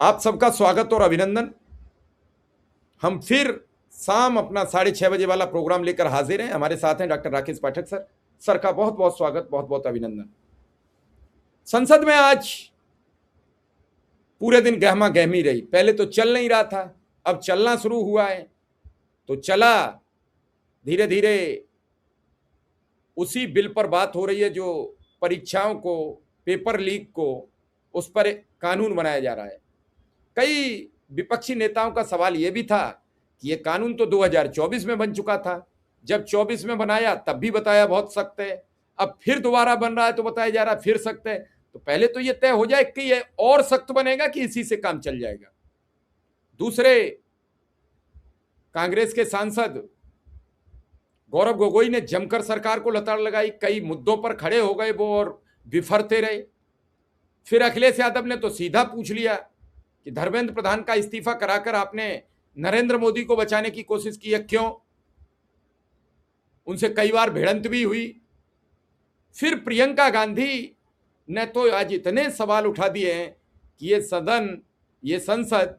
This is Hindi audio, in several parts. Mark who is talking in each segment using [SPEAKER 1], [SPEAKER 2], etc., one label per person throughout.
[SPEAKER 1] आप सबका स्वागत और अभिनंदन। हम फिर शाम अपना 6:30 बजे वाला प्रोग्राम लेकर हाजिर हैं। हमारे साथ हैं डॉक्टर राकेश पाठक सर। सर का बहुत बहुत स्वागत, बहुत बहुत अभिनंदन। संसद में आज पूरे दिन गहमा गहमी रही। पहले तो चल नहीं रहा था, अब चलना शुरू हुआ है। तो चला, धीरे धीरे उसी बिल पर बात हो रही है जो परीक्षाओं को, पेपर लीक को, उस पर कानून बनाया जा रहा है। कई विपक्षी नेताओं का सवाल यह भी था कि यह कानून तो 2024 में बन चुका था, जब 24 में बनाया तब भी बताया बहुत सख्त है, अब फिर दोबारा बन रहा है तो बताया जा रहा है फिर सख्त है। तो पहले तो यह तय हो जाए कि यह और सख्त बनेगा कि इसी से काम चल जाएगा। दूसरे, कांग्रेस के सांसद गौरव गोगोई ने जमकर सरकार को लताड़ लगाई, कई मुद्दों पर खड़े हो गए वो और बिफरते रहे। फिर अखिलेश यादव ने तो सीधा पूछ लिया कि धर्मेंद्र प्रधान का इस्तीफा कराकर आपने नरेंद्र मोदी को बचाने की कोशिश की है, क्यों? उनसे कई बार भिड़ंत भी हुई। फिर प्रियंका गांधी ने तो आज इतने सवाल उठा दिए हैं कि ये सदन, ये संसद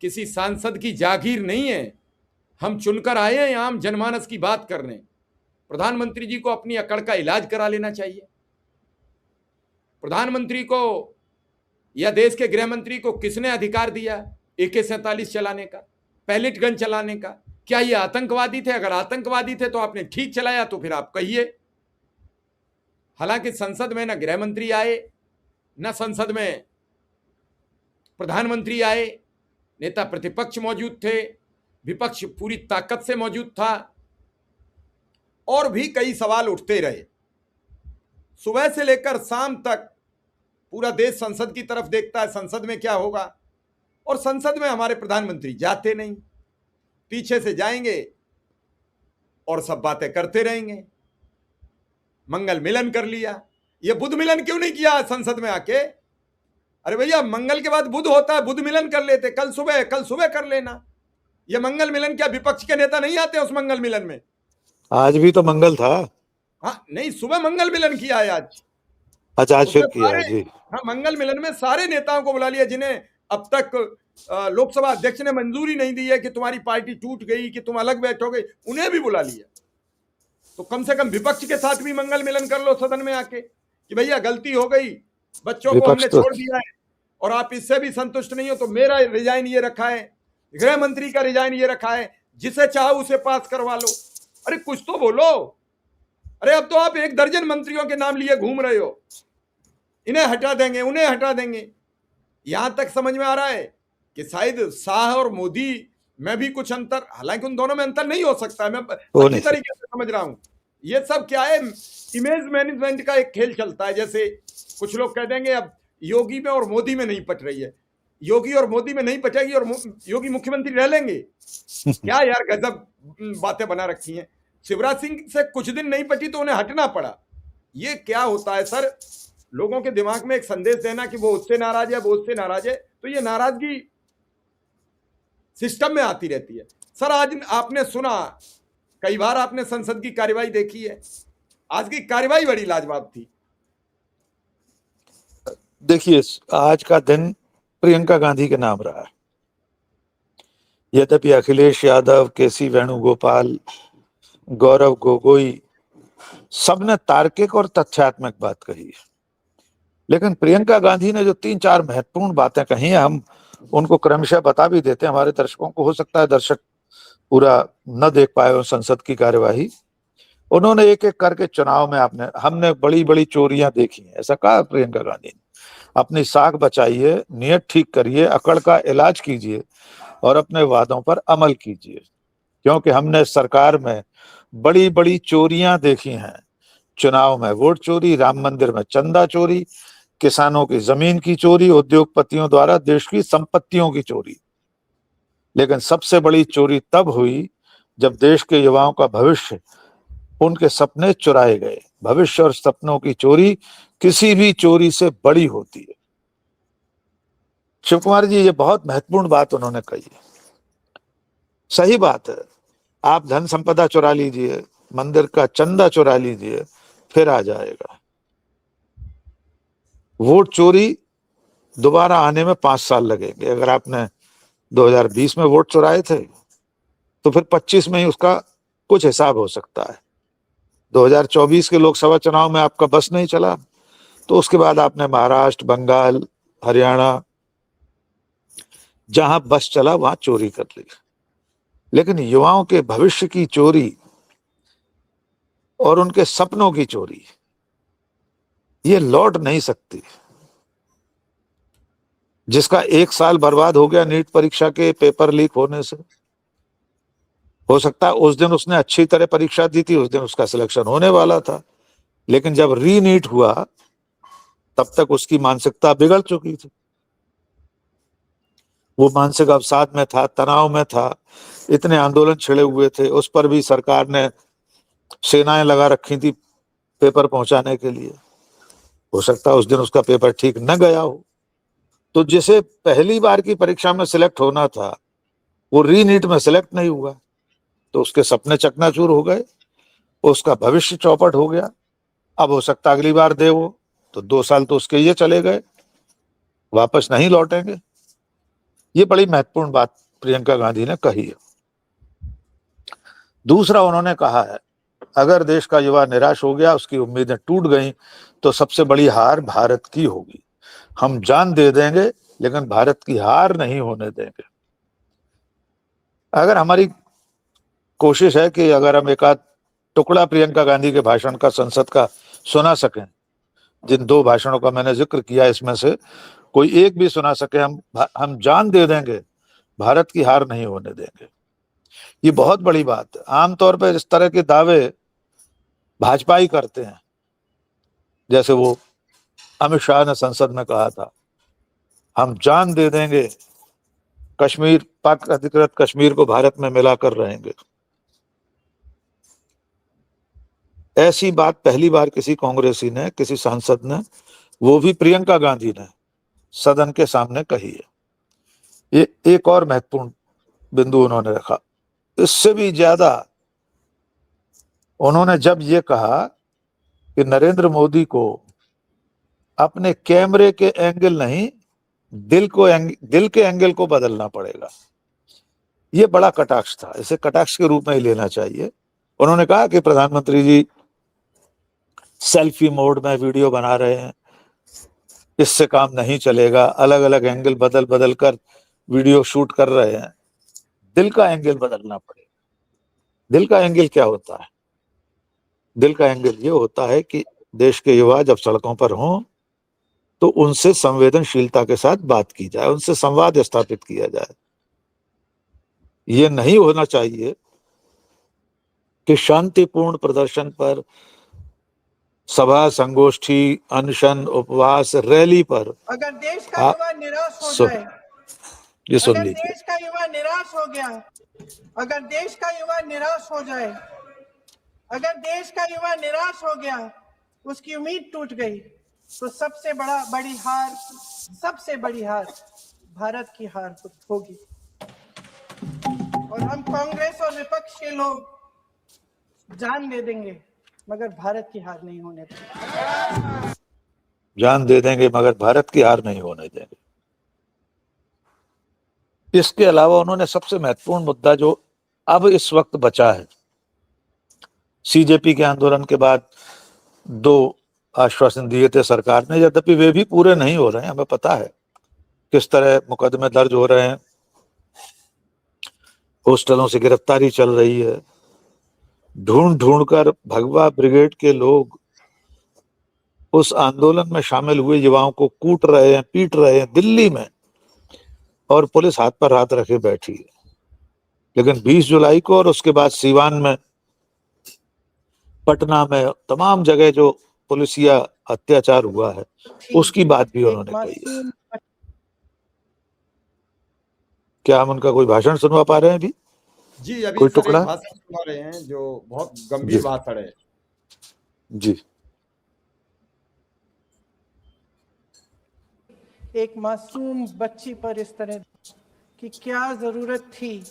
[SPEAKER 1] किसी सांसद की जागीर नहीं है। हम चुनकर आए हैं आम जनमानस की बात करने। प्रधानमंत्री जी को अपनी अकड़ का इलाज करा लेना चाहिए। प्रधानमंत्री को या देश के गृह मंत्री को किसने अधिकार दिया AK-47 चलाने का, पैलेट गन चलाने का? क्या ये आतंकवादी थे? अगर आतंकवादी थे तो आपने ठीक चलाया तो फिर आप कहिए। हालांकि संसद में न गृह मंत्री आए, न संसद में प्रधानमंत्री आए, नेता प्रतिपक्ष मौजूद थे, विपक्ष पूरी ताकत से मौजूद था, और भी कई सवाल उठते रहे। सुबह से लेकर शाम तक पूरा देश संसद की तरफ देखता है, संसद में क्या होगा। और संसद में हमारे प्रधानमंत्री जाते नहीं, पीछे से जाएंगे और सब बातें करते रहेंगे। मंगल मिलन कर लिया, ये बुध मिलन क्यों नहीं किया संसद में आके? अरे भैया, मंगल के बाद बुध होता है, बुध मिलन कर लेते, कल सुबह कर लेना। ये मंगल मिलन क्या विपक्ष के नेता नहीं आते उस मंगल मिलन में?
[SPEAKER 2] आज भी तो मंगल था।
[SPEAKER 1] हाँ नहीं, सुबह मंगल मिलन किया है आज।
[SPEAKER 2] अच्छा, आज फिर किया जी।
[SPEAKER 1] हाँ, मंगल मिलन में सारे नेताओं को बुला लिया जिन्हें अब तक लोकसभा अध्यक्ष ने मंजूरी नहीं दी है कि तुम्हारी पार्टी टूट गई, कि तुम अलग बैठोगे, उन्हें भी बुला लिया। तो कम से कम विपक्ष के साथ भी मंगल मिलन कर लो सदन में आके कि भैया गलती हो गई, बच्चों को हमने छोड़ दिया है और आप इससे भी संतुष्ट नहीं हो तो मेरा रिजाइन ये रखा है, गृह मंत्री का रिजाइन ये रखा है, जिसे चाहो उसे पास करवा लो। अरे कुछ तो बोलो। अरे अब तो आप 1 दर्जन मंत्रियों के नाम लिए घूम रहे हो, इन्हें हटा देंगे, उन्हें हटा देंगे। यहां तक समझ में आ रहा है कि शायद शाह और मोदी में भी कुछ अंतर, हालांकि उन दोनों में अंतर नहीं हो सकता है, मैं अच्छी तरीके से समझ रहा हूं। ये सब क्या है, इमेज मैनेजमेंट का एक खेल चलता है। जैसे कुछ लोग कह देंगे अब योगी में और मोदी में नहीं पट रही है, योगी और मोदी में नहीं पटेगी और योगी मुख्यमंत्री रह लेंगे क्या? यार गजब बातें बना रखी हैं। शिवराज सिंह से कुछ दिन नहीं पटी तो उन्हें हटना पड़ा। ये क्या होता है सर? लोगों के दिमाग में एक संदेश देना कि वो उससे नाराज है, वो उससे नाराज है, तो ये नाराजगी सिस्टम में आती रहती है। सर आज आपने सुना, कई बार आपने संसद की कार्यवाही देखी है, आज की कार्यवाही बड़ी लाजवाब थी।
[SPEAKER 2] देखिए, आज का दिन प्रियंका गांधी के नाम रहा है। यद्यपि अखिलेश यादव, KC वेणुगोपाल, गौरव गोगोई सबने तार्किक और तथ्यात्मक बात कही है, लेकिन प्रियंका गांधी ने जो 3-4 महत्वपूर्ण बातें कही हैं, हम उनको क्रमशः बता भी देते हैं हमारे दर्शकों को। हो सकता है दर्शक पूरा न देख पाए हो संसद की कार्यवाही। उन्होंने एक एक करके चुनाव में हमने बड़ी बड़ी चोरियां देखी हैं, ऐसा कहा प्रियंका गांधी ने। अपनी साख बचाइए, नियत ठीक करिए, अकड़ का इलाज कीजिए और अपने वादों पर अमल कीजिए, क्योंकि हमने सरकार में बड़ी बड़ी चोरियां देखी हैं। चुनाव में वोट चोरी, राम मंदिर में चंदा चोरी, किसानों की जमीन की चोरी, उद्योगपतियों द्वारा देश की संपत्तियों की चोरी। लेकिन सबसे बड़ी चोरी तब हुई जब देश के युवाओं का भविष्य, उनके सपने चुराए गए। भविष्य और सपनों की चोरी किसी भी चोरी से बड़ी होती है। शिव कुमार जी, ये बहुत महत्वपूर्ण बात उन्होंने कही है। सही बात है, आप धन संपदा चुरा लीजिए, मंदिर का चंदा चुरा लीजिए, फिर आ जाएगा। वोट चोरी दोबारा आने में 5 साल लगेंगे। अगर आपने 2020 में वोट चुराए थे तो फिर 25 में ही उसका कुछ हिसाब हो सकता है। 2024 के लोकसभा चुनाव में आपका बस नहीं चला तो उसके बाद आपने महाराष्ट्र, बंगाल, हरियाणा, जहां बस चला वहां चोरी कर ली। लेकिन युवाओं के भविष्य की चोरी और उनके सपनों की चोरी ये लौट नहीं सकती। जिसका 1 साल बर्बाद हो गया नीट परीक्षा के पेपर लीक होने से, हो सकता है उस दिन उसने अच्छी तरह परीक्षा दी थी, उस दिन उसका सिलेक्शन होने वाला था, लेकिन जब री नीट हुआ तब तक उसकी मानसिकता बिगड़ चुकी थी। वो मानसिक अवसाद में था, तनाव में था, इतने आंदोलन छिड़े हुए थे, उस पर भी सरकार ने सेनाएं लगा रखी थी पेपर पहुंचाने के लिए। हो सकता है उस दिन उसका पेपर ठीक न गया हो। तो जिसे पहली बार की परीक्षा में सिलेक्ट होना था वो री नीट में सिलेक्ट नहीं हुआ, तो उसके सपने चकनाचूर हो गए, उसका भविष्य चौपट हो गया। अब हो सकता अगली बार दे वो, तो 2 साल तो उसके ये चले गए, वापस नहीं लौटेंगे। ये बड़ी महत्वपूर्ण बात प्रियंका गांधी ने कही है। दूसरा उन्होंने कहा है, अगर देश का युवा निराश हो गया, उसकी उम्मीदें टूट गई, तो सबसे बड़ी हार भारत की होगी। हम जान दे देंगे लेकिन भारत की हार नहीं होने देंगे। अगर हमारी कोशिश है कि अगर हम एक आध टुकड़ा प्रियंका गांधी के भाषण का, संसद का सुना सकें, जिन 2 भाषणों का मैंने जिक्र किया इसमें से कोई एक भी सुना सके, हम जान दे देंगे, भारत की हार नहीं होने देंगे। ये बहुत बड़ी बात है। आमतौर पर इस तरह के दावे भाजपा ही करते हैं, जैसे वो अमित शाह ने संसद में कहा था, हम जान दे देंगे, कश्मीर, पाक अधिकृत कश्मीर को भारत में मिलाकर रहेंगे। ऐसी बात पहली बार किसी कांग्रेसी ने, किसी सांसद ने, वो भी प्रियंका गांधी ने सदन के सामने कही है। ये एक और महत्वपूर्ण बिंदु उन्होंने रखा। इससे भी ज्यादा उन्होंने जब ये कहा कि नरेंद्र मोदी को अपने कैमरे के एंगल नहीं, दिल के एंगल को बदलना पड़ेगा। ये बड़ा कटाक्ष था, इसे कटाक्ष के रूप में ही लेना चाहिए। उन्होंने कहा कि प्रधानमंत्री जी सेल्फी मोड में वीडियो बना रहे हैं, इससे काम नहीं चलेगा, अलग अलग एंगल बदल बदल कर वीडियो शूट कर रहे हैं, दिल का एंगल बदलना पड़ेगा। दिल का एंगल क्या होता है? दिल का एंगल ये होता है कि देश के युवा जब सड़कों पर हों तो उनसे संवेदनशीलता के साथ बात की जाए, उनसे संवाद स्थापित किया जाए। ये नहीं होना चाहिए कि शांतिपूर्ण प्रदर्शन पर, सभा, संगोष्ठी, अनशन, उपवास, रैली पर
[SPEAKER 3] अगर देश का युवा निराश हो जाए,
[SPEAKER 2] ये सुन
[SPEAKER 3] अगर
[SPEAKER 2] लीजिए,
[SPEAKER 3] देश का युवा निराश हो गया, अगर देश का युवा निराश हो जाए, अगर देश का युवा निराश हो गया, उसकी उम्मीद टूट गई, तो सबसे बड़ी हार भारत की हार होगी। और हम कांग्रेस और विपक्ष के लोग जान दे देंगे मगर भारत की हार नहीं होने देंगे।
[SPEAKER 2] जान दे देंगे मगर भारत की हार नहीं होने देंगे। इसके अलावा उन्होंने सबसे महत्वपूर्ण मुद्दा जो अब इस वक्त बचा है, सीजेपी के आंदोलन के बाद 2 आश्वासन दिए थे सरकार ने, यद्यपि वे भी पूरे नहीं हो रहे हैं। हमें पता है किस तरह मुकदमे दर्ज हो रहे हैं, होस्टलों से गिरफ्तारी चल रही है, ढूंढ ढूंढ कर भगवा ब्रिगेड के लोग उस आंदोलन में शामिल हुए युवाओं को कूट रहे हैं, पीट रहे हैं दिल्ली में, और पुलिस हाथ पर हाथ रखे बैठी है। लेकिन 20 जुलाई को और उसके बाद सीवान में, पटना में, तमाम जगह जो पुलिसिया अत्याचार हुआ है उसकी बात भी उन्होंने कही है। क्या हम उनका कोई भाषण सुनवा पा रहे हैं अभी?
[SPEAKER 1] जी, अभी
[SPEAKER 2] कोई
[SPEAKER 1] सर
[SPEAKER 2] टुकड़ा?
[SPEAKER 1] एक भाषण सुना रहे हैं जो बहुत गंभीर भाषण है।
[SPEAKER 2] जी।
[SPEAKER 3] एक मासूम बच्ची पर इस तरह की क्या जरूरत थी,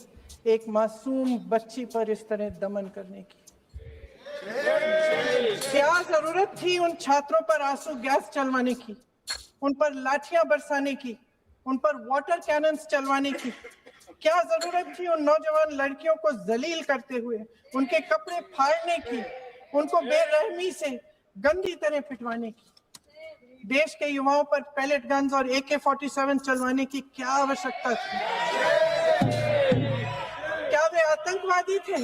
[SPEAKER 3] एक मासूम बच्ची पर इस तरह दमन करने की? क्या जरूरत थी उन छात्रों पर आंसू गैस चलवाने की, उन पर लाठियां बरसाने की, उन पर वाटर कैनन्स चलवाने की क्या जरूरत थी? उन नौजवान लड़कियों को जलील करते हुए उनके कपड़े फाड़ने की, उनको बेरहमी से गंदी तरह पिटवाने की, देश के युवाओं पर पैलेट गन्स और AK-47 चलवाने की क्या आवश्यकता थी? क्या वे आतंकवादी थे?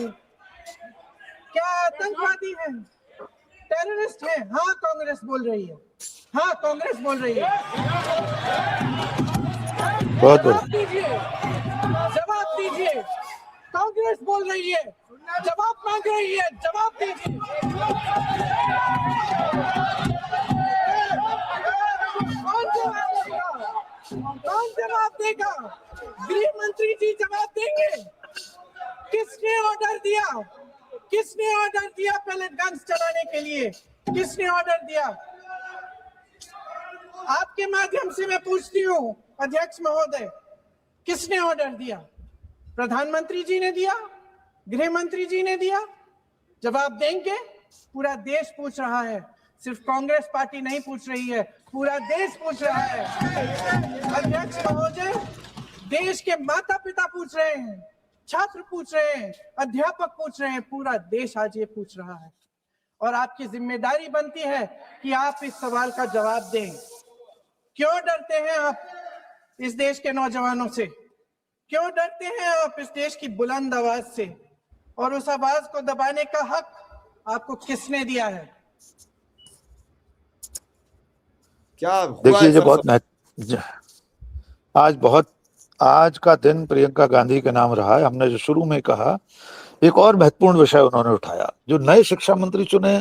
[SPEAKER 3] क्या आतंकवादी हैं? टेररिस्ट हैं? हाँ, कांग्रेस बोल रही है। हाँ, कांग्रेस बोल रही है।
[SPEAKER 2] बहुत
[SPEAKER 3] जवाब
[SPEAKER 2] बढ़िया।
[SPEAKER 3] दीजिए, जवाब दीजिए। कांग्रेस बोल रही है, जवाब मांग रही है, जवाब दीजिए। कौन जवाब देगा? कौन जवाब देगा? गृह मंत्री जी जवाब देंगे। किसने ऑर्डर दिया? किसने ऑर्डर दिया पैलेट गन्स चलाने के लिए? किसने ऑर्डर दिया? आपके माध्यम से मैं पूछती हूँ अध्यक्ष महोदय, किसने ऑर्डर दिया? प्रधानमंत्री जी ने दिया? गृह मंत्री जी ने दिया? जवाब देंगे? पूरा देश पूछ रहा है, सिर्फ कांग्रेस पार्टी नहीं पूछ रही है, पूरा देश पूछ रहा है। अध्यक्ष महोदय, देश के माता पिता पूछ रहे हैं, छात्र पूछ रहे हैं, अध्यापक पूछ रहे हैं, पूरा देश आज ये पूछ रहा है और आपकी जिम्मेदारी बनती है कि आप इस सवाल का जवाब दें। क्यों डरते हैं आप इस देश के नौजवानों से? क्यों डरते हैं आप इस देश की बुलंद आवाज से? और उस आवाज को दबाने का हक आपको किसने दिया है?
[SPEAKER 1] क्या हुआ
[SPEAKER 2] देखिए,
[SPEAKER 1] है
[SPEAKER 2] जो
[SPEAKER 1] सर?
[SPEAKER 2] आज का दिन प्रियंका गांधी के नाम रहा है। हमने जो शुरू में कहा, एक और महत्वपूर्ण विषय उन्होंने उठाया, जो नए शिक्षा मंत्री चुने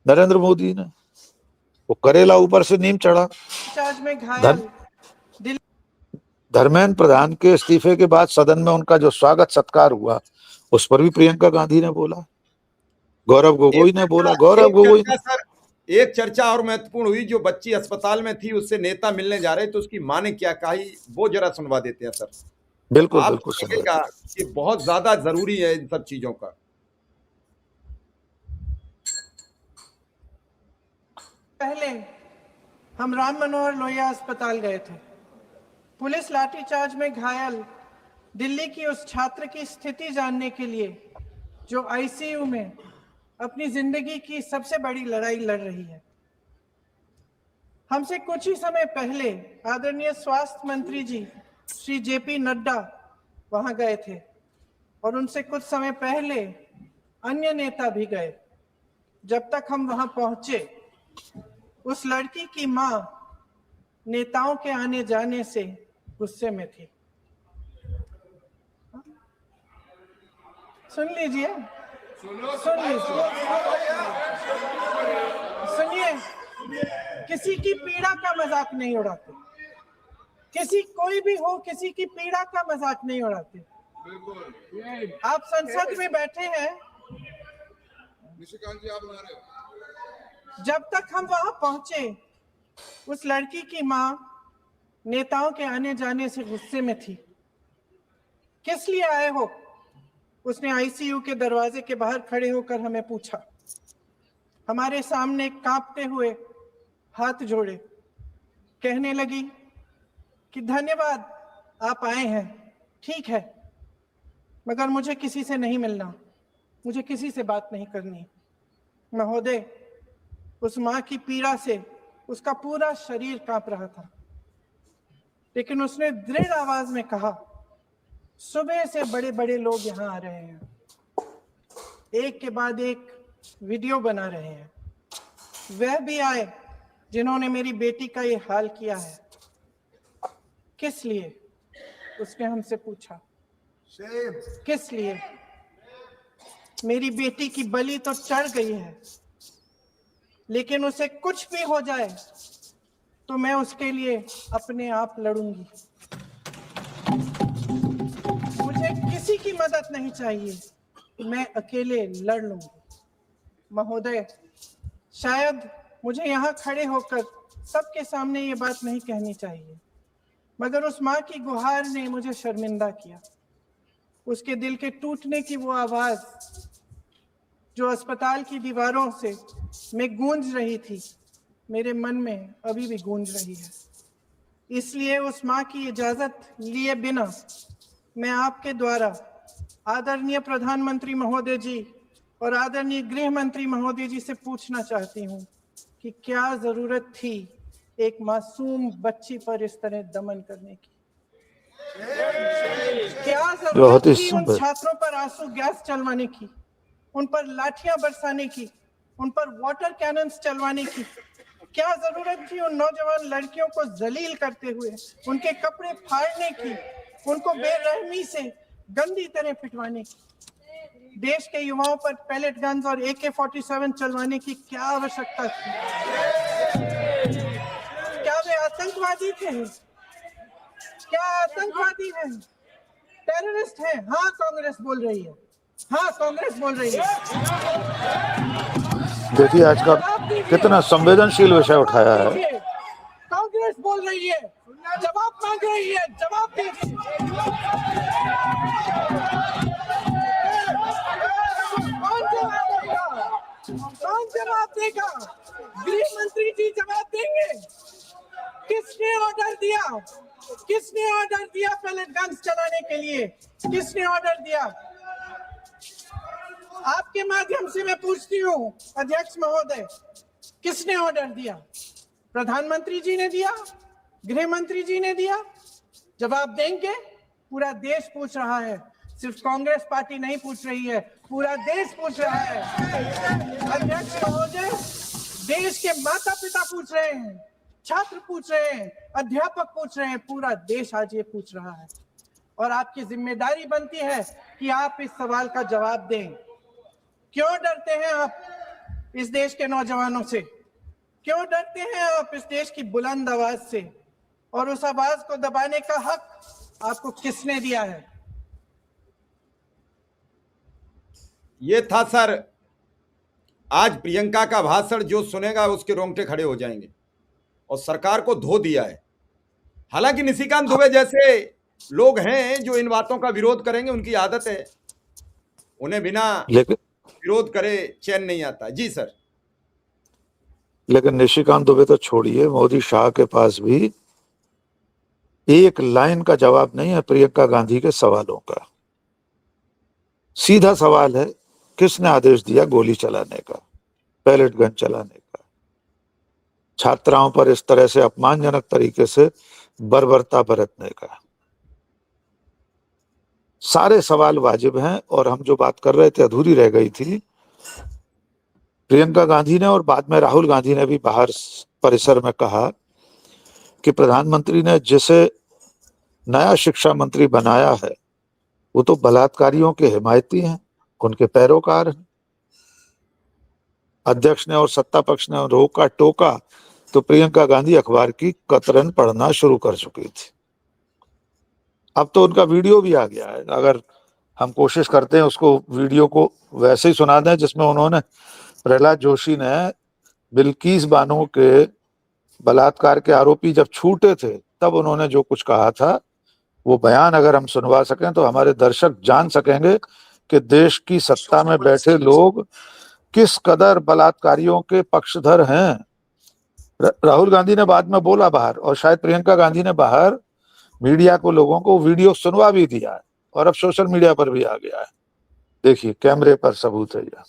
[SPEAKER 2] नरेंद्र मोदी ने, वो करेला ऊपर से नीम चढ़ा।
[SPEAKER 3] चार्ज में घायल
[SPEAKER 2] धर्मेंद्र प्रधान के इस्तीफे के बाद सदन में उनका जो स्वागत सत्कार हुआ, उस पर भी प्रियंका गांधी ने बोला, गौरव गोगोई ने बोला। गौरव गोगोई ने
[SPEAKER 1] सर, एक चर्चा और महत्वपूर्ण हुई, जो बच्ची अस्पताल में थी उससे नेता मिलने जा रहे तो उसकी मां ने क्या कही, वो जरा सुनवा देते हैं सर।
[SPEAKER 2] बिल्कुल
[SPEAKER 1] आप
[SPEAKER 2] बिल्कुल
[SPEAKER 1] लगेगा कि बहुत ज्यादा जरूरी है इन सब चीजों का।
[SPEAKER 3] पहले हम राम मनोहर लोहिया अस्पताल गए थे। पुलिस लाठीचार्ज में घायल दिल्ली की उस छात्र की स्थिति जानने के लिए जो आईसीयू में अपनी जिंदगी की सबसे बड़ी लड़ाई लड़ रही है। हमसे कुछ ही समय पहले आदरणीय स्वास्थ्य मंत्री जी श्री JP नड्डा वहां गए थे और उनसे कुछ समय पहले अन्य नेता भी गए। जब तक हम वहां पहुंचे, उस लड़की की मां नेताओं के आने जाने से गुस्से में थी। सुन लीजिए, सुन लीजिए, सुनिए। किसी की पीड़ा का मजाक नहीं उड़ाते, किसी कोई भी हो, किसी की पीड़ा का मजाक नहीं उड़ाते। आप संसद में बैठे हैं, जब तक हम वहां पहुंचे उस लड़की की मां नेताओं के आने जाने से गुस्से में थी। किस लिए आए हो? उसने आईसीयू के दरवाजे के बाहर खड़े होकर हमें पूछा। हमारे सामने कांपते हुए हाथ जोड़े, कहने लगी कि धन्यवाद आप आए हैं, ठीक है, मगर मुझे किसी से नहीं मिलना, मुझे किसी से बात नहीं करनी। महोदय, उस मां की पीड़ा से उसका पूरा शरीर कांप रहा था, लेकिन उसने दृढ़ आवाज में कहा, सुबह से बड़े बड़े लोग यहाँ आ रहे हैं, एक के बाद एक वीडियो बना रहे हैं, वह भी आए जिन्होंने मेरी बेटी का ये हाल किया है। किस लिए? उसने हमसे पूछा, किस लिए? मेरी बेटी की बलि तो चढ़ गई है, लेकिन उसे कुछ भी हो जाए तो मैं उसके लिए अपने आप लड़ूंगी। मुझे किसी की मदद नहीं चाहिए, मैं अकेले लड़ लूंगी। महोदय, शायद मुझे यहाँ खड़े होकर सबके सामने ये बात नहीं कहनी चाहिए, मगर उस माँ की गुहार ने मुझे शर्मिंदा किया। उसके दिल के टूटने की वो आवाज जो अस्पताल की दीवारों से में गूंज रही थी, मेरे मन में अभी भी गूंज रही है। इसलिए उस मां की इजाजत लिए बिना मैं आपके द्वारा आदरणीय प्रधानमंत्री महोदय जी और आदरणीय गृह मंत्री महोदय जी से पूछना चाहती हूँ कि क्या जरूरत थी एक मासूम बच्ची पर इस तरह दमन करने की? क्या जरूरत
[SPEAKER 2] बहुत ही
[SPEAKER 3] थी उन
[SPEAKER 2] सुंदर।
[SPEAKER 3] छात्रों पर आंसू गैस चलवाने की, उन पर लाठियां बरसाने की, उन पर वाटर कैनन्स चलवाने की? क्या जरूरत थी उन नौजवान लड़कियों को जलील करते हुए उनके कपड़े फाड़ने की, उनको बेरहमी से गंदी तरह पिटवाने की? देश के युवाओं पर पैलेट गन्स और AK-47 चलवाने की क्या आवश्यकता थी? क्या वे आतंकवादी थे? क्या आतंकवादी हैं? टेररिस्ट हैं? हाँ, कांग्रेस बोल रही है। हाँ, कांग्रेस बोल रही है।
[SPEAKER 2] देखिए आज का कितना संवेदनशील विषय उठाया है।
[SPEAKER 3] कांग्रेस बोल रही है, जवाब मांग रही है, जवाब दीजिए। कौन जवाब देगा? कौन जवाब देगा? गृह मंत्री जी जवाब देंगे। किसने ऑर्डर दिया? किसने ऑर्डर दिया पैलेट गन्स चलाने के लिए? किसने ऑर्डर दिया? आपके माध्यम से मैं पूछती हूँ अध्यक्ष महोदय, किसने ऑर्डर दिया? प्रधानमंत्री जी ने दिया? गृह मंत्री जी ने दिया? जवाब देंगे? पूरा देश पूछ रहा है, सिर्फ कांग्रेस पार्टी नहीं पूछ रही है, पूरा देश पूछ रहा है। अध्यक्ष महोदय, देश के माता पिता पूछ रहे हैं, छात्र पूछ रहे हैं, अध्यापक पूछ रहे हैं, पूरा देश आज ये पूछ रहा है। और आपकी जिम्मेदारी बनती है कि आप इस सवाल का जवाब दें। क्यों डरते हैं आप इस देश के नौजवानों से? क्यों डरते हैं आप इस देश की बुलंद आवाज से? और उस आवाज को दबाने का हक आपको किसने दिया है?
[SPEAKER 1] ये था सर आज प्रियंका का भाषण, जो सुनेगा उसके रोंगटे खड़े हो जाएंगे। और सरकार को धो दिया है। हालांकि निशिकांत दुबे जैसे लोग हैं जो इन बातों का विरोध करेंगे, उनकी आदत है, उन्हें बिना विरोध करे चैन नहीं आता। जी सर।
[SPEAKER 2] लेकिन निशिकांत दुबे तो छोड़िए, मोदी शाह के पास भी एक लाइन का जवाब नहीं है प्रियंका गांधी के सवालों का। सीधा सवाल है, किसने आदेश दिया गोली चलाने का, पैलेट गन चलाने का, छात्राओं पर इस तरह से अपमानजनक तरीके से बर्बरता बरतने का? सारे सवाल वाजिब हैं। और हम जो बात कर रहे थे अधूरी रह गई थी। प्रियंका गांधी ने और बाद में राहुल गांधी ने भी बाहर परिसर में कहा कि प्रधानमंत्री ने जिसे नया शिक्षा मंत्री बनाया है वो तो बलात्कारियों के हिमायती हैं, उनके पैरोकार हैं। अध्यक्ष ने और सत्ता पक्ष ने रोका टोका तो प्रियंका गांधी अखबार की कतरन पढ़ना शुरू कर चुकी थी। अब तो उनका वीडियो भी आ गया है। अगर हम कोशिश करते हैं उसको वीडियो को वैसे ही सुना दें जिसमें उन्होंने, प्रहलाद जोशी ने बिल्किस बानो के बलात्कार के आरोपी जब छूटे थे तब उन्होंने जो कुछ कहा था, वो बयान अगर हम सुनवा सकें तो हमारे दर्शक जान सकेंगे कि देश की सत्ता में बैठे लोग किस कदर बलात्कारियों के पक्षधर हैं। राहुल गांधी ने बाद में बोला बाहर, और शायद प्रियंका गांधी ने बाहर मीडिया को, लोगों को वीडियो सुनवा भी दिया है और अब सोशल मीडिया पर भी आ गया है। देखिए कैमरे पर सबूत है, यह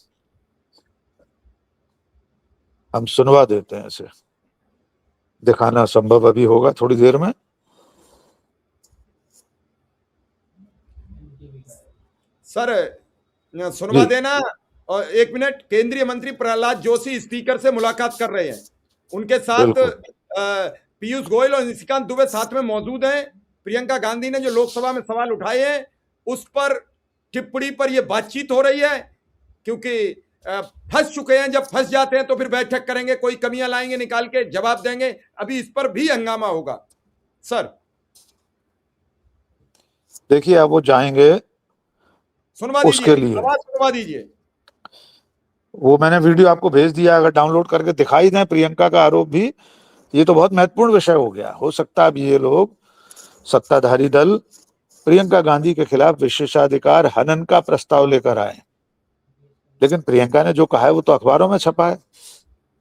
[SPEAKER 2] हम सुनवा देते हैं। इसे दिखाना संभव अभी होगा थोड़ी देर में।
[SPEAKER 1] सर सुनवा देना। और एक मिनट, केंद्रीय मंत्री प्रहलाद जोशी स्पीकर से मुलाकात कर रहे हैं, उनके साथ पीयूष गोयल और निशिकांत दुबे साथ में मौजूद हैं। प्रियंका गांधी ने जो लोकसभा में सवाल उठाए हैं उस पर टिप्पणी पर यह बातचीत हो रही है, क्योंकि फंस चुके हैं। जब फंस जाते हैं तो फिर बैठक करेंगे, कोई कमियां लाएंगे, निकाल के जवाब देंगे। अभी इस पर भी हंगामा होगा। सर
[SPEAKER 2] देखिए अब वो जाएंगे,
[SPEAKER 1] सुनवा
[SPEAKER 2] उसके लिए
[SPEAKER 1] सुनवा दीजिए।
[SPEAKER 2] वो मैंने वीडियो आपको भेज दिया, अगर डाउनलोड करके दिखाई दें। प्रियंका का आरोप भी, ये तो बहुत महत्वपूर्ण विषय हो गया। हो सकता है अब ये लोग, सत्ताधारी दल, प्रियंका गांधी के खिलाफ विशेषाधिकार हनन का प्रस्ताव लेकर आए, लेकिन प्रियंका ने जो कहा है वो तो अखबारों में छपा है।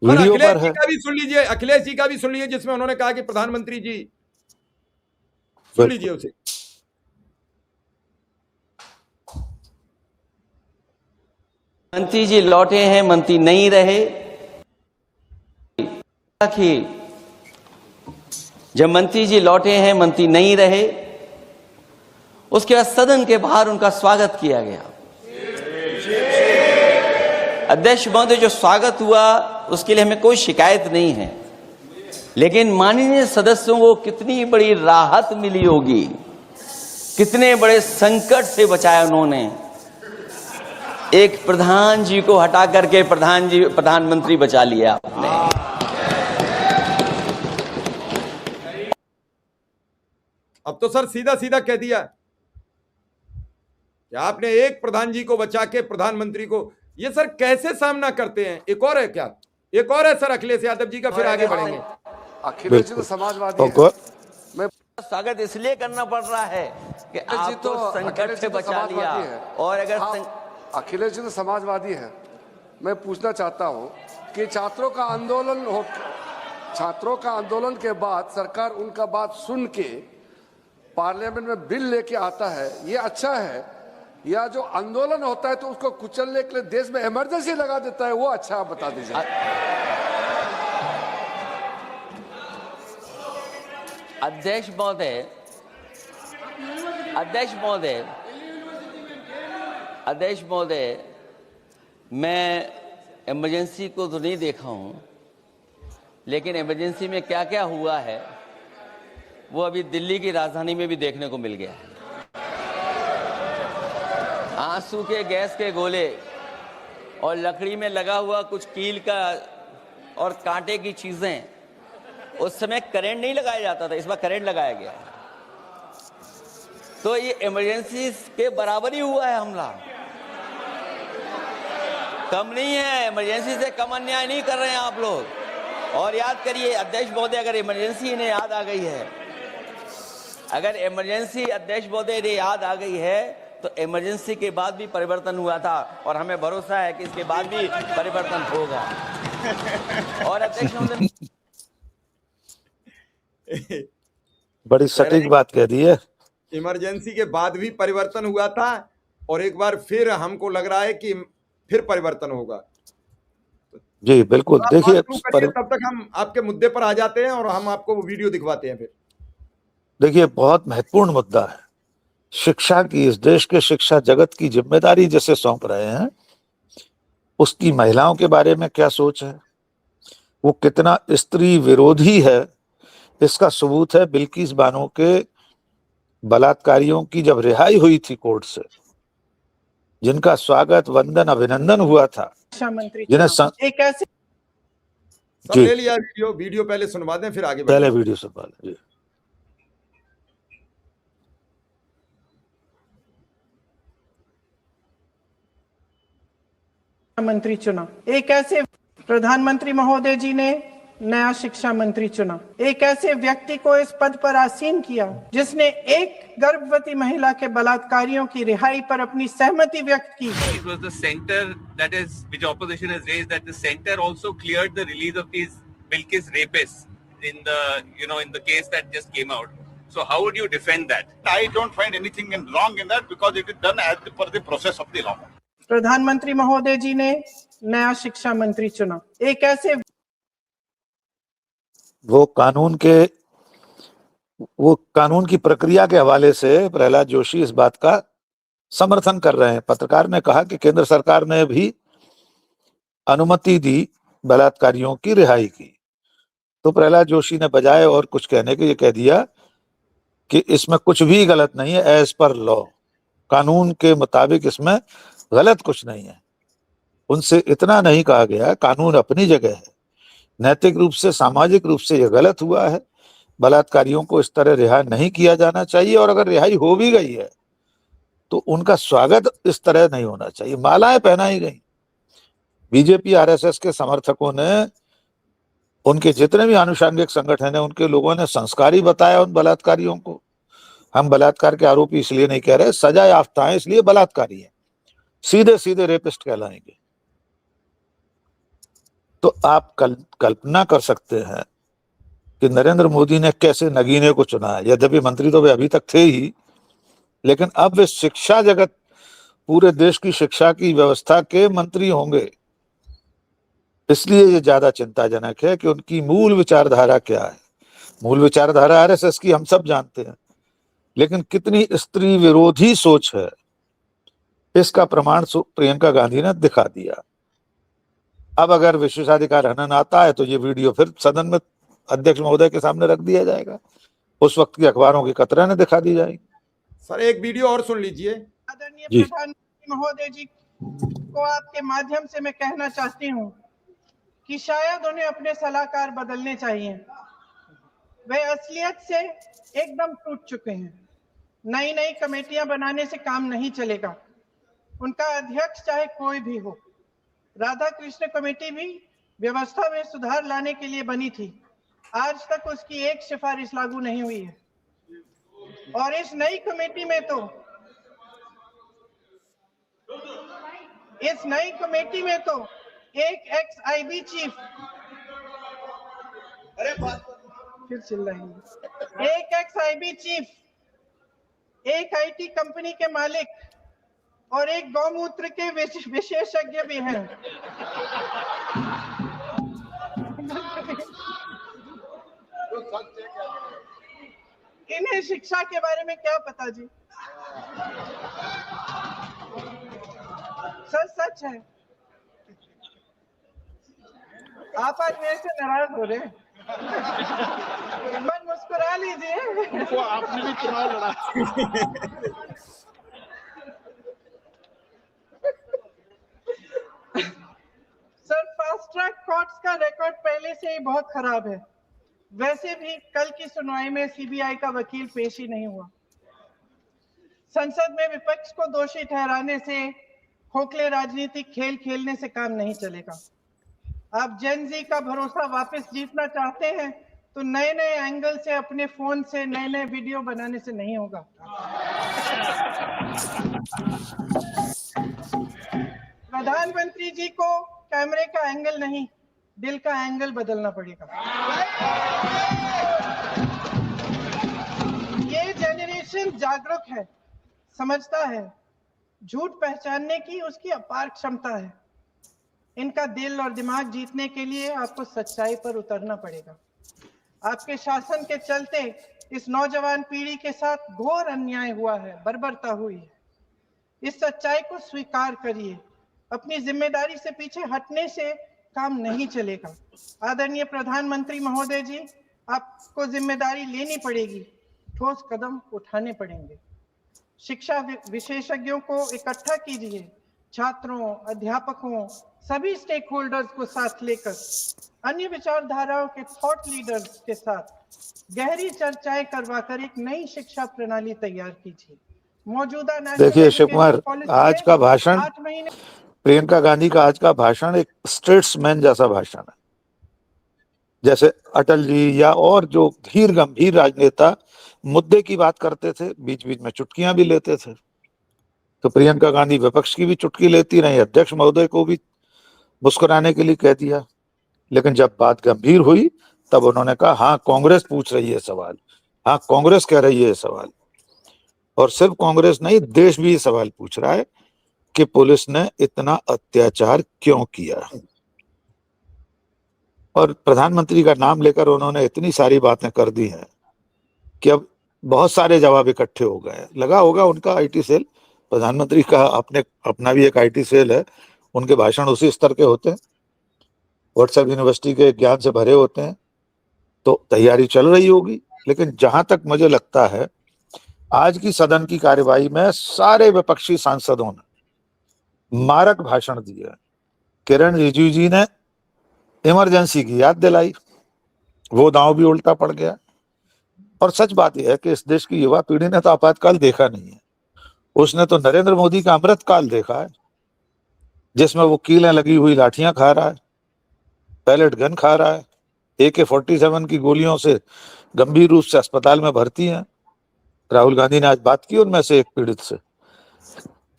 [SPEAKER 1] और
[SPEAKER 2] वीडियो
[SPEAKER 1] अखिलेश
[SPEAKER 2] पर
[SPEAKER 1] जी
[SPEAKER 2] है।
[SPEAKER 1] का भी सुन लीजिए, अखिलेश जी का भी सुन लीजिए, जिसमें उन्होंने कहा कि प्रधानमंत्री जी, सुन लीजिए उसे।
[SPEAKER 4] मंत्री जी लौटे हैं, मंत्री नहीं रहे। कि जब मंत्री जी लौटे हैं, मंत्री नहीं रहे, उसके बाद सदन के बाहर उनका स्वागत किया गया। अध्यक्ष महोदय, जो स्वागत हुआ उसके लिए हमें कोई शिकायत नहीं है, लेकिन माननीय सदस्यों को कितनी बड़ी राहत मिली होगी, कितने बड़े संकट से बचाया उन्होंने। एक प्रधान जी को हटा करके प्रधानमंत्री बचा लिया आपने।
[SPEAKER 1] अब तो सर सीधा सीधा कह दिया कि आपने एक प्रधान जी को बचा के प्रधानमंत्री को, ये सर कैसे सामना करते हैं? एक और है क्या? एक और है सर अखिलेश यादव जी का, फिर आगे बढ़ेंगे।
[SPEAKER 5] अखिलेश जी तो समाजवादी
[SPEAKER 2] और
[SPEAKER 5] है। मैं
[SPEAKER 4] स्वागत इसलिए करना पड़ रहा है कि
[SPEAKER 5] अखिलेश जी
[SPEAKER 4] आपको
[SPEAKER 5] तो
[SPEAKER 4] संकट
[SPEAKER 5] अखिलेश
[SPEAKER 4] से
[SPEAKER 5] जी तो
[SPEAKER 4] बचा लिया।
[SPEAKER 5] समाजवादी है।
[SPEAKER 4] और अगर
[SPEAKER 5] अखिलेश जी तो समाजवादी है। मैं पूछना चाहता हूं कि छात्रों का आंदोलन के बाद सरकार उनका बात सुन के पार्लियामेंट में बिल लेके आता है, ये अच्छा है, या जो आंदोलन होता है तो उसको कुचलने के लिए देश में इमरजेंसी लगा देता है, वो अच्छा? आप बता दीजिए।
[SPEAKER 4] अध्यक्ष महोदय, अध्यक्ष महोदय, मैं इमरजेंसी को तो नहीं देखा हूं, लेकिन इमरजेंसी में क्या क्या हुआ है वो अभी दिल्ली की राजधानी में भी देखने को मिल गया है। आंसू के गैस के गोले और लकड़ी में लगा हुआ कुछ कील का और कांटे की चीजें, उस समय करंट नहीं लगाया जाता था, इस बार करंट लगाया गया। तो ये इमरजेंसी के बराबर ही हुआ है हमला, कम नहीं है। इमरजेंसी से कम अन्याय नहीं कर रहे हैं आप लोग। और याद करिए अध्यक्ष महोदय, अगर इमरजेंसी इन्हें याद आ गई है, अगर इमरजेंसी अध्यक्ष महोदय ने याद आ गई है, तो इमरजेंसी के बाद भी परिवर्तन हुआ था और हमें भरोसा है कि इसके बाद भी परिवर्तन होगा। और अध्यक्ष महोदय
[SPEAKER 2] बड़ी सटीक बात कह दी है।
[SPEAKER 1] इमरजेंसी के बाद भी परिवर्तन हुआ था और एक बार फिर हमको लग रहा है कि फिर परिवर्तन होगा।
[SPEAKER 2] जी बिल्कुल।
[SPEAKER 1] आप
[SPEAKER 2] देखिए
[SPEAKER 1] बात शुरू करिए, तब तक हम आपके मुद्दे पर आ जाते हैं और हम आपको वो वीडियो दिखवाते हैं फिर।
[SPEAKER 2] देखिए बहुत महत्वपूर्ण मुद्दा है शिक्षा की। इस देश के शिक्षा जगत की जिम्मेदारी जैसे सौंप रहे हैं, उसकी महिलाओं के बारे में क्या सोच है, वो कितना स्त्री विरोधी है, इसका सबूत है बिल्किस बानो के बलात्कारियों की जब रिहाई हुई थी कोर्ट से, जिनका स्वागत वंदन अभिनंदन हुआ था,
[SPEAKER 3] शिक्षा मंत्री
[SPEAKER 2] जिन्हें
[SPEAKER 3] एक ऐसे
[SPEAKER 1] सब
[SPEAKER 2] जी।
[SPEAKER 1] ले लिया वीडियो पहले सुनवा दें, फिर आगे
[SPEAKER 2] पहले
[SPEAKER 1] बढ़ें।
[SPEAKER 2] वीडियो से पहले जी।
[SPEAKER 3] मंत्री चुना, एक ऐसे प्रधानमंत्री महोदय जी ने नया शिक्षा मंत्री चुना, एक ऐसे व्यक्ति को इस पद पर आसीन किया जिसने एक गर्भवती महिला के बलात्कारियों की रिहाई पर अपनी सहमति व्यक्त की।
[SPEAKER 6] It was the center that is, which opposition has raised, that the center also cleared the release of these Bilkis rapists in the, in the case that just came out. So how would you defend that?
[SPEAKER 7] I don't find anything wrong in that because it is done as per the process of the law.
[SPEAKER 3] प्रधानमंत्री महोदय जी ने नया शिक्षा मंत्री चुना, एक ऐसे
[SPEAKER 2] वो कानून की प्रक्रिया के हवाले से प्रहलाद जोशी इस बात का समर्थन कर रहे हैं। पत्रकार ने कहा कि केंद्र सरकार ने भी अनुमति दी बलात्कारियों की रिहाई की, तो प्रहलाद जोशी ने बजाय और कुछ कहने के ये कह दिया कि इसमें कुछ भी गलत नहीं है, एज पर लॉ, कानून के मुताबिक इसमें गलत कुछ नहीं है। उनसे इतना नहीं कहा गया, कानून अपनी जगह है, नैतिक रूप से सामाजिक रूप से यह गलत हुआ है, बलात्कारियों को इस तरह रिहा नहीं किया जाना चाहिए, और अगर रिहाई हो भी गई है तो उनका स्वागत इस तरह नहीं होना चाहिए। मालाएं पहनाई गई। बीजेपी आरएसएस के समर्थकों ने, उनके जितने भी आनुषंगिक संगठन है, उनके लोगों ने संस्कारी बताया उन बलात्कारियों को। हम बलात्कार के आरोपी इसलिए नहीं कह रहे, सजा याफ्ता है इसलिए बलात्कारी है, सीधे सीधे रेपिस्ट कहलाएंगे। तो आप कल्पना कर सकते हैं कि नरेंद्र मोदी ने कैसे नगीने को चुना है। यद्यपि मंत्री तो वे अभी तक थे ही, लेकिन अब वे शिक्षा जगत, पूरे देश की शिक्षा की व्यवस्था के मंत्री होंगे। इसलिए ये ज्यादा चिंताजनक है कि उनकी मूल विचारधारा क्या है। मूल विचारधारा आरएसएस की हम सब जानते हैं, लेकिन कितनी स्त्री विरोधी सोच है, इसका प्रमाण प्रियंका गांधी ने दिखा दिया। अब अगर विशेषाधिकार हनन आता है तो ये वीडियो फिर सदन में अध्यक्ष महोदय के सामने रख दिया जाएगा, उस वक्त की अखबारों की कतरने दिखा दी जाएगी।
[SPEAKER 1] सर एक वीडियो और सुन लीजिए।
[SPEAKER 3] आदरणीय
[SPEAKER 2] जी।
[SPEAKER 3] प्रधानमंत्री महोदय जी को आपके माध्यम से मैं कहना चाहती हूँ कि शायद उन्हें अपने सलाहकार बदलने चाहिए। वे असलियत से एकदम टूट चुके हैं। नई नई कमेटियां बनाने से काम नहीं चलेगा। उनका अध्यक्ष चाहे कोई भी हो। राधा कृष्ण कमेटी भी व्यवस्था में सुधार लाने के लिए बनी थी। आज तक उसकी एक सिफारिश लागू नहीं हुई है। और इस नई कमेटी में तो एक एक्स आईबी चीफ, फिर चिल्लाएंगे, एक एक्स आईबी चीफ, एक आईटी कंपनी के मालिक और एक गौमूत्र के विशेषज्ञ भी हैं। इन्हें शिक्षा के बारे में क्या पता जी? सच है। आप आज मेरे से नाराज हो रहे हैं। मन मुस्कुरा लीजिए।
[SPEAKER 7] वो आपने भी चुनाव लड़ा।
[SPEAKER 3] सर, फास्ट ट्रैक कोर्ट्स का रिकॉर्ड पहले से ही बहुत खराब है। वैसे भी कल की सुनवाई में सीबीआई का वकील पेश ही नहीं हुआ। संसद में विपक्ष को दोषी ठहराने से, खोखले राजनीतिक खेल खेलने से काम नहीं चलेगा। आप जेन जी का भरोसा वापस जीतना चाहते हैं तो नए नए एंगल से, अपने फोन से नए नए वीडियो बनाने से नहीं होगा। प्रधानमंत्री जी को कैमरे का एंगल नहीं, दिल का एंगल बदलना पड़ेगा। ये जनरेशन जागरूक है, समझता है, झूठ पहचानने की उसकी अपार क्षमता है। इनका दिल और दिमाग जीतने के लिए आपको सच्चाई पर उतरना पड़ेगा। आपके शासन के चलते इस नौजवान पीढ़ी के साथ घोर अन्याय हुआ है, बर्बरता हुई है। इस सच्चाई को स्वीकार करिए। अपनी जिम्मेदारी से पीछे हटने से काम नहीं चलेगा। आदरणीय प्रधानमंत्री महोदय जी, आपको जिम्मेदारी लेनी पड़ेगी, ठोस कदम उठाने पड़ेंगे। शिक्षा विशेषज्ञों को इकट्ठा कीजिए, छात्रों, अध्यापकों, सभी स्टेक होल्डर्स को साथ लेकर, अन्य विचारधाराओं के थॉट लीडर्स के साथ गहरी चर्चाएं करवाकर एक नई शिक्षा प्रणाली तैयार कीजिए। मौजूदा
[SPEAKER 2] देखिए शिव कुमार, आज का भाषण, प्रियंका गांधी का आज का भाषण एक स्टेट्समैन जैसा भाषण है। जैसे अटल जी या और जो धीर गंभीर राजनेता मुद्दे की बात करते थे, बीच बीच में चुटकियां भी लेते थे, तो प्रियंका गांधी विपक्ष की भी चुटकी लेती रही, अध्यक्ष महोदय को भी मुस्कुराने के लिए कह दिया। लेकिन जब बात गंभीर हुई तब उन्होंने कहा, हाँ कांग्रेस पूछ रही है सवाल, हाँ कांग्रेस कह रही है सवाल। और सिर्फ कांग्रेस नहीं, देश भी सवाल पूछ रहा है कि पुलिस ने इतना अत्याचार क्यों किया। और प्रधानमंत्री का नाम लेकर उन्होंने इतनी सारी बातें कर दी हैं कि अब बहुत सारे जवाब इकट्ठे हो गए। लगा होगा उनका आईटी सेल, प्रधानमंत्री का अपना भी एक आईटी सेल है, उनके भाषण उसी स्तर के होते हैं, व्हाट्सएप यूनिवर्सिटी के ज्ञान से भरे होते हैं, तो तैयारी चल रही होगी। लेकिन जहां तक मुझे लगता है, आज की सदन की कार्यवाही में सारे विपक्षी सांसदों ने मारक भाषण दिए। किरण रिजिजू जी ने इमरजेंसी की याद दिलाई, वो दांव भी उल्टा पड़ गया। और सच बात यह है कि इस देश की युवा पीढ़ी ने तो आपातकाल देखा नहीं है, उसने तो नरेंद्र मोदी का अमृत काल देखा है, जिसमें वो कीलें लगी हुई लाठियां खा रहा है, पैलेट गन खा रहा है, AK-47 की गोलियों से गंभीर रूप से अस्पताल में भर्ती हैं। राहुल गांधी ने आज बात की उनमें से एक पीड़ित से,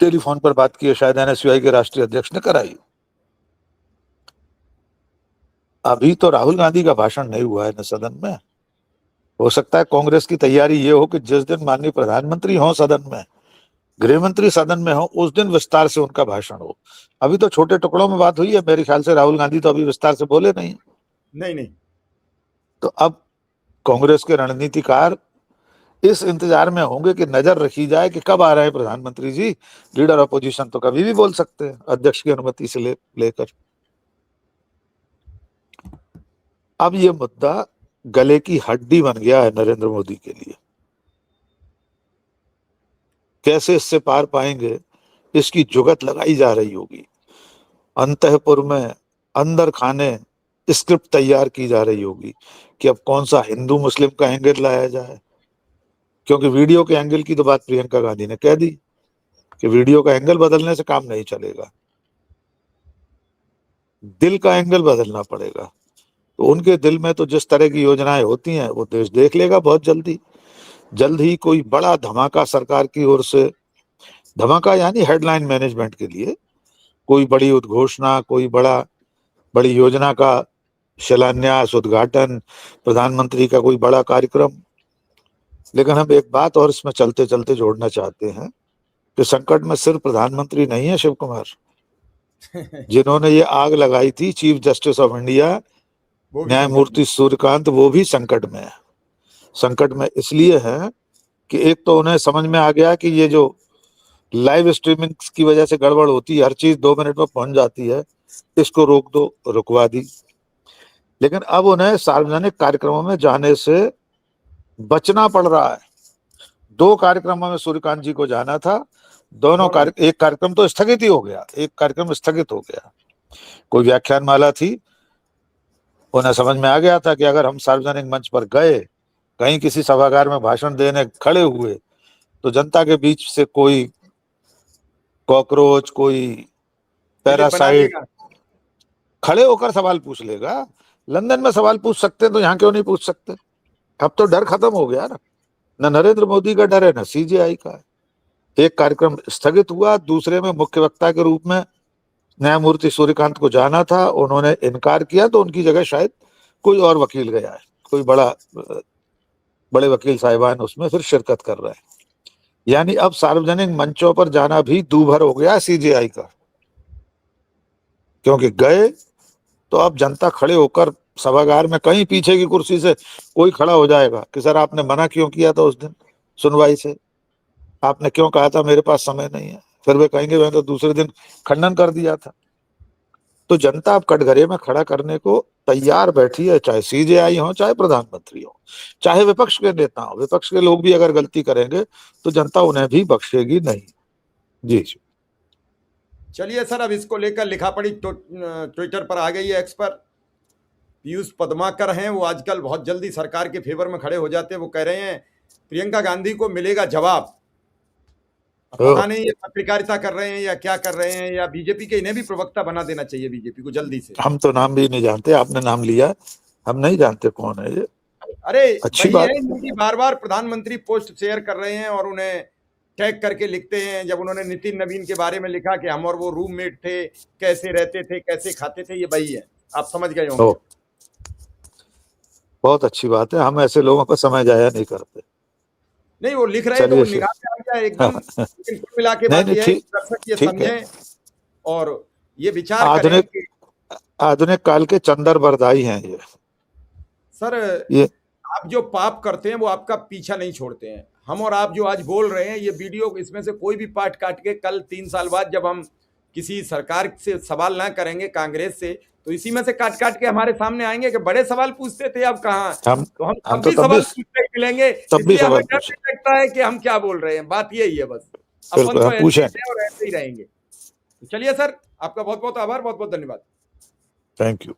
[SPEAKER 2] टेलीफोन पर बात की है, शायद NSUI के राष्ट्रीय अध्यक्ष ने कराई। अभी तो राहुल गांधी का भाषण नहीं हुआ है न सदन में। हो सकता है कांग्रेस की तैयारी ये हो कि जिस दिन माननीय प्रधानमंत्री हो सदन में, गृह मंत्री सदन में हो, उस दिन विस्तार से उनका भाषण हो। अभी तो छोटे टुकड़ों में बात हुई है। मेरे ख्याल से राहुल गांधी तो अभी विस्तार से बोले नहीं।
[SPEAKER 1] नहीं।
[SPEAKER 2] तो अब कांग्रेस के रणनीतिकार इस इंतजार में होंगे कि नजर रखी जाए कि कब आ रहे हैं प्रधानमंत्री जी। लीडर अपोजिशन तो कभी भी बोल सकते हैं अध्यक्ष की अनुमति से लेकर। अब ये मुद्दा गले की हड्डी बन गया है नरेंद्र मोदी के लिए। कैसे इससे पार पाएंगे, इसकी जुगत लगाई जा रही होगी। अंतःपुर में अंदर खाने स्क्रिप्ट तैयार की जा रही होगी कि अब कौन सा हिंदू मुस्लिम का एंगल लाया जाए, क्योंकि वीडियो के एंगल की तो बात प्रियंका गांधी ने कह दी कि वीडियो का एंगल बदलने से काम नहीं चलेगा, दिल का एंगल बदलना पड़ेगा। तो उनके दिल में तो जिस तरह की योजनाएं होती हैं वो देश देख लेगा बहुत जल्द ही कोई बड़ा धमाका सरकार की ओर से, धमाका यानी हेडलाइन मैनेजमेंट के लिए कोई बड़ी उद्घोषणा, कोई बड़ी योजना का शिलान्यास, उद्घाटन, प्रधानमंत्री का कोई बड़ा कार्यक्रम। लेकिन हम एक बात और इसमें चलते चलते जोड़ना चाहते हैं कि संकट में सिर्फ प्रधानमंत्री नहीं है शिव कुमार। जिन्होंने ये आग लगाई थी चीफ जस्टिस ऑफ इंडिया न्यायमूर्ति सूर्यकांत, वो भी संकट में है। संकट में इसलिए है कि एक तो उन्हें समझ में आ गया कि ये जो लाइव स्ट्रीमिंग की वजह से गड़बड़ होती है, हर चीज 2 मिनट में पहुंच जाती है, इसको रोक दो, रुकवा दी। लेकिन अब उन्हें सार्वजनिक कार्यक्रमों में जाने से बचना पड़ रहा है। 2 कार्यक्रमों में सूर्यकांत जी को जाना था, एक कार्यक्रम तो स्थगित ही हो गया, एक कार्यक्रम स्थगित हो गया। कोई व्याख्यान माला थी, उन्हें समझ में आ गया था कि अगर हम सार्वजनिक मंच पर गए, कहीं किसी सभागार में भाषण देने खड़े हुए, तो जनता के बीच से कोई कॉकरोच, कोई पैरासाइट खड़े होकर सवाल पूछ लेगा। लंदन में सवाल पूछ सकते हैं तो यहाँ क्यों नहीं पूछ सकते? अब तो डर खत्म हो गया ना नरेंद्र मोदी का डर है, ना सीजेआई का है। एक कार्यक्रम स्थगित हुआ, दूसरे में मुख्य वक्ता के रूप में न्यायमूर्ति सूर्यकांत को जाना था, उन्होंने इनकार किया, तो उनकी जगह शायद कोई और वकील गया है, कोई बड़े वकील साहिबान उसमें फिर शिरकत कर रहे हैं। यानी अब सार्वजनिक मंचों पर जाना भी दूभर हो गया सीजेआई का, क्योंकि गए तो अब जनता खड़े होकर सभागार में कहीं पीछे की कुर्सी से कोई खड़ा हो जाएगा कि सर आपने मना क्यों किया था उस दिन सुनवाई से, आपने क्यों कहा था मेरे पास समय नहीं है। फिर वे कहेंगे मैंने तो दूसरे दिन खंडन कर दिया था। तो जनता अब कटघरे में खड़ा करने को तैयार बैठी है, चाहे सीजेआई हो, चाहे प्रधानमंत्री हो, चाहे विपक्ष के नेता हो। विपक्ष के लोग भी अगर गलती करेंगे तो जनता उन्हें भी बख्शेगी नहीं। जी
[SPEAKER 1] चलिए सर, अब इसको लेकर लिखापड़ी ट्विटर पर आ गई है, एक्स पर। पीयूष पद्माकर हैं, वो आजकल बहुत जल्दी सरकार के फेवर में खड़े हो जाते हैं। वो कह रहे हैं प्रियंका गांधी को मिलेगा जवाब। पता नहीं ये पत्रकारिता कर रहे हैं या क्या कर रहे हैं, या बीजेपी के, इन्हें भी प्रवक्ता बना देना चाहिए बीजेपी को जल्दी से।
[SPEAKER 2] हम तो नाम भी नहीं जानते, आपने नाम लिया, हम नहीं जानते कौन है ये।
[SPEAKER 1] अरे
[SPEAKER 2] अच्छी बात
[SPEAKER 1] है, बार बार प्रधानमंत्री पोस्ट शेयर कर रहे हैं और उन्हें टैग करके लिखते हैं। जब उन्होंने नितिन नवीन के बारे में लिखा कि हम और वो रूममेट थे, कैसे रहते थे, कैसे खाते थे, ये वही है, आप समझ गए होंगे।
[SPEAKER 2] बहुत अच्छी बात है, हम ऐसे लोगों का समय जाया नहीं करते।
[SPEAKER 1] नहीं, वो लिख रहे हैं तो वो निगाह में आ गया एकदम। लेकिन कुल मिला के बात ये है, दर्शक ये समझें और ये विचार करें कि
[SPEAKER 2] आधुनिक काल के चंदर बरदाई हैं ये।
[SPEAKER 1] सर
[SPEAKER 2] ये
[SPEAKER 1] आप जो पाप करते हैं वो आपका पीछा नहीं छोड़ते हैं। हम और आप जो आज बोल रहे हैं, ये वीडियो, इसमें से कोई भी पार्ट काट के कल 3 साल बाद जब हम किसी सरकार से सवाल ना करेंगे, कांग्रेस से, तो इसी में से काट के हमारे सामने आएंगे कि बड़े सवाल पूछते थे, अब कहाँ। तो हम भी सवाल पूछते मिलेंगे, इसलिए हमें डर नहीं लगता है कि हम क्या बोल रहे हैं। बात यही है बस, अपन तो ऐसे ही और ऐसे ही रहेंगे। तो चलिए सर, आपका बहुत बहुत आभार, बहुत बहुत धन्यवाद।
[SPEAKER 2] Thank you.